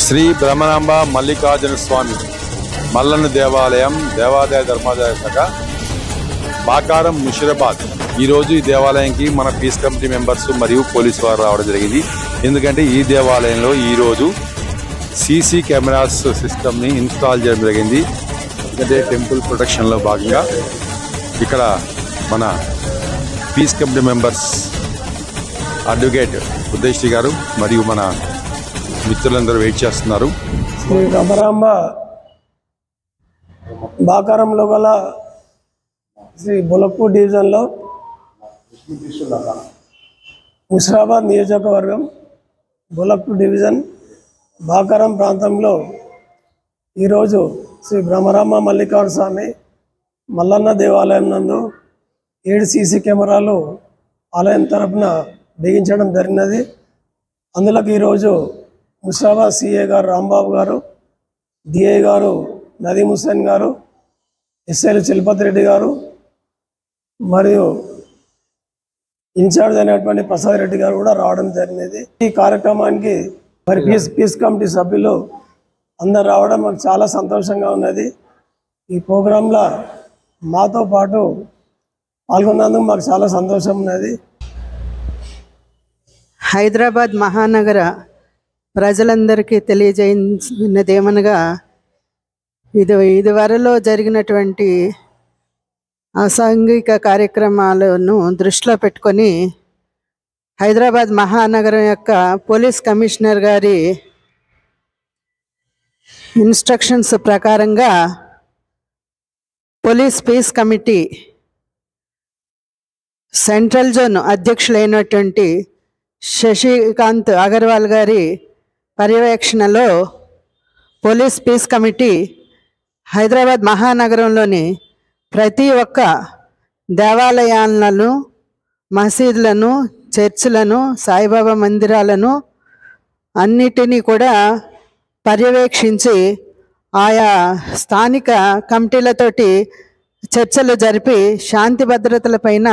శ్రీ బ్రహ్మరాంబ మల్లికార్జున స్వామి మల్లన్న దేవాలయం దేవాదాయ ధర్మాదాయ శాఖ బాకారం ముషిరాబాద్. ఈరోజు ఈ దేవాలయానికి మన పీస్ కమిటీ మెంబర్స్ మరియు పోలీసు వారు రావడం జరిగింది. ఎందుకంటే ఈ దేవాలయంలో ఈరోజు సీసీ కెమెరాస్ సిస్టమ్ని ఇన్స్టాల్ చేయడం జరిగింది. ఎందుకంటే టెంపుల్ ప్రొటెక్షన్లో భాగంగా ఇక్కడ మన peace committee members advocate Udayasri గారు మరియు మన మిత్రులందరూ వెయిట్ చేస్తున్నారు. శ్రీ బ్రహ్మరాంబ బాకారంలో గల శ్రీ బొలక్పూర్ డివిజన్లో ముషిరాబాద్ నియోజకవర్గం బొలక్పూర్ డివిజన్ బాకారం ప్రాంతంలో ఈరోజు శ్రీ బ్రహ్మరాంబ మల్లికార్జున స్వామి మల్లన్న దేవాలయం నందు 7 సీసీ కెమెరాలు ఆలయం తరపున బిగించడం జరిగినది. అందులోకి ఈరోజు ముషిరాబాద్ సిఏ గారు రాంబాబు గారు, డిఐ గారు నదీం హుస్సేన్ గారు, ఎస్ఐలు చలపతి రెడ్డి గారు మరియు ఇన్ఛార్జ్ అయినటువంటి ప్రసాద్ రెడ్డి గారు కూడా రావడం జరిగినది. ఈ కార్యక్రమానికి మరి పీస్ కమిటీ సభ్యులు అందరు రావడం మాకు చాలా సంతోషంగా ఉన్నది. ఈ ప్రోగ్రాంలో మాతో పాటు పాల్గొన్నందుకు మాకు చాలా సంతోషం ఉన్నది. హైదరాబాద్ మహానగర ప్రజలందరికీ తెలియజేసినదేమనగా ఇదివరలో జరిగినటువంటి అసాంఘిక కార్యక్రమాలను దృష్టిలో పెట్టుకొని హైదరాబాద్ మహానగరం యొక్క పోలీస్ కమిషనర్ గారి ఇన్స్ట్రక్షన్స్ ప్రకారంగా police peace committee central zone అధ్యక్షులైనటువంటి శశికాంత్ అగర్వాల్ గారి పర్యవేక్షణలో పోలీస్ పీస్ కమిటీ హైదరాబాద్ మహానగరంలోని ప్రతి ఒక్క దేవాలయాలను, మసీదులను, చర్చిలను, సాయిబాబా మందిరాలను అన్నిటినీ కూడా పర్యవేక్షించి ఆయా స్థానిక కమిటీలతోటి చర్చలు జరిపి శాంతి భద్రతలపైన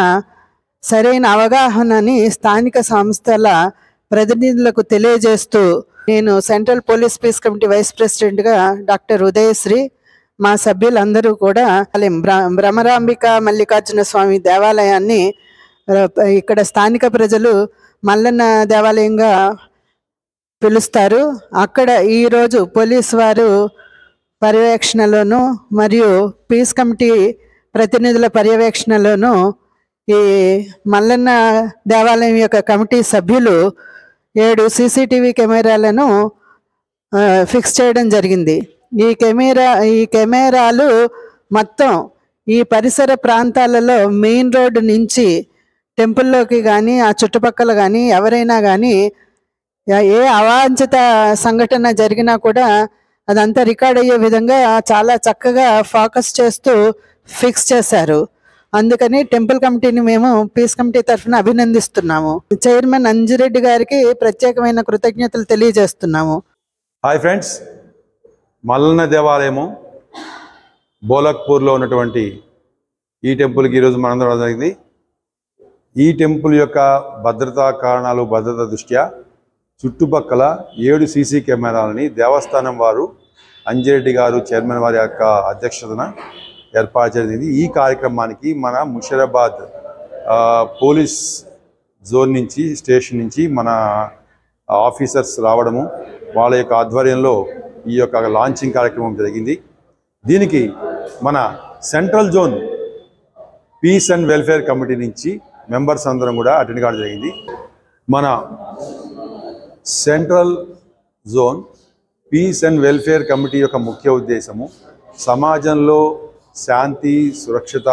సరైన అవగాహనని స్థానిక సంస్థల ప్రతినిధులకు తెలియజేస్తూ నేను central police peace committee vice ప్రెసిడెంట్గా డాక్టర్ ఉదయశ్రీ, మా సభ్యులందరూ కూడా భ్రమరాంబిక మల్లికార్జున స్వామి దేవాలయాన్ని ఇక్కడ స్థానిక ప్రజలు మల్లన్న దేవాలయంగా పిలుస్తారు. అక్కడ ఈరోజు పోలీసు వారు పర్యవేక్షణలోను మరియు పీస్ కమిటీ ప్రతినిధుల పర్యవేక్షణలోను ఈ మల్లన్న దేవాలయం యొక్క కమిటీ సభ్యులు 7 సీసీటీవీ కెమెరాలను ఫిక్స్ చేయడం జరిగింది. ఈ కెమెరాలు మొత్తం ఈ పరిసర ప్రాంతాలలో మెయిన్ రోడ్డు నుంచి టెంపుల్లోకి కానీ ఆ చుట్టుపక్కల కానీ ఎవరైనా కానీ ఏ అవాంఛిత సంఘటన జరిగినా కూడా అదంతా రికార్డ్ అయ్యే విధంగా చాలా చక్కగా ఫోకస్ చేస్తూ ఫిక్స్ చేశారు. అందుకని టెంపుల్ కమిటీని మేము పీస్ కమిటీ తరఫున అభినందిస్తున్నాము. చైర్మన్ అంజిరెడ్డి గారికి ప్రత్యేకమైన కృతజ్ఞతలు తెలియజేస్తున్నాము. హాయ్ ఫ్రెండ్స్, మల్లన్న దేవాలయము బోలక్పూర్లో ఉన్నటువంటి ఈ టెంపుల్కి ఈరోజు మనందరం జరిగింది. ఈ టెంపుల్ యొక్క భద్రతా కారణాలు, భద్రత దృష్ట్యా చుట్టుపక్కల 7 సీసీ కెమెరాలని దేవస్థానం వారు అంజిరెడ్డి గారు చైర్మన్ వారి యొక్క అధ్యక్షతన ఏర్పాటు జరిగింది. ఈ కార్యక్రమానికి మన ముషిరాబాద్ పోలీస్ జోన్ నుంచి, స్టేషన్ నుంచి మన ఆఫీసర్స్ రావడము, వాళ్ళ యొక్క ఆధ్వర్యంలో ఈ యొక్క లాంచింగ్ కార్యక్రమం జరిగింది. దీనికి మన central zone peace and welfare committee నుంచి మెంబర్స్ అందరం కూడా అటెండ్ కావడం జరిగింది. మన central zone peace and welfare committee యొక్క ముఖ్య ఉద్దేశము సమాజంలో శాంతి, సురక్షిత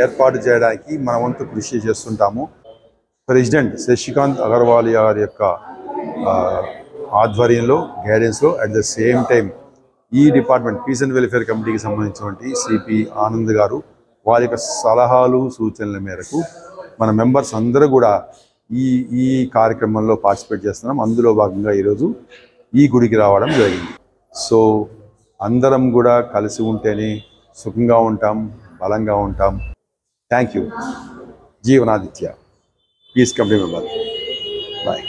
ఏర్పాటు చేయడానికి మన వంతు కృషి చేస్తుంటాము. ప్రెసిడెంట్ శశికాంత్ అగర్వాల్ గారి యొక్క ఆధ్వర్యంలో, గైడెన్స్లో అట్ ద సేమ్ టైం ఈ డిపార్ట్మెంట్ పీస్ అండ్ వెల్ఫేర్ కమిటీకి సంబంధించినటువంటి సిపి ఆనంద్ గారు వారి యొక్క సలహాలు, సూచనల మేరకు మన మెంబర్స్ అందరూ కూడా ఈ కార్యక్రమంలో పార్టిసిపేట్ చేస్తున్నాం. అందులో భాగంగా ఈరోజు ఈ గుడికి రావడం జరిగింది. సో అందరం కూడా కలిసి ఉంటేనే సుఖంగా ఉంటాం, బలంగా ఉంటాం. Thank you. Jeevanaditya, peace committee member. Bye.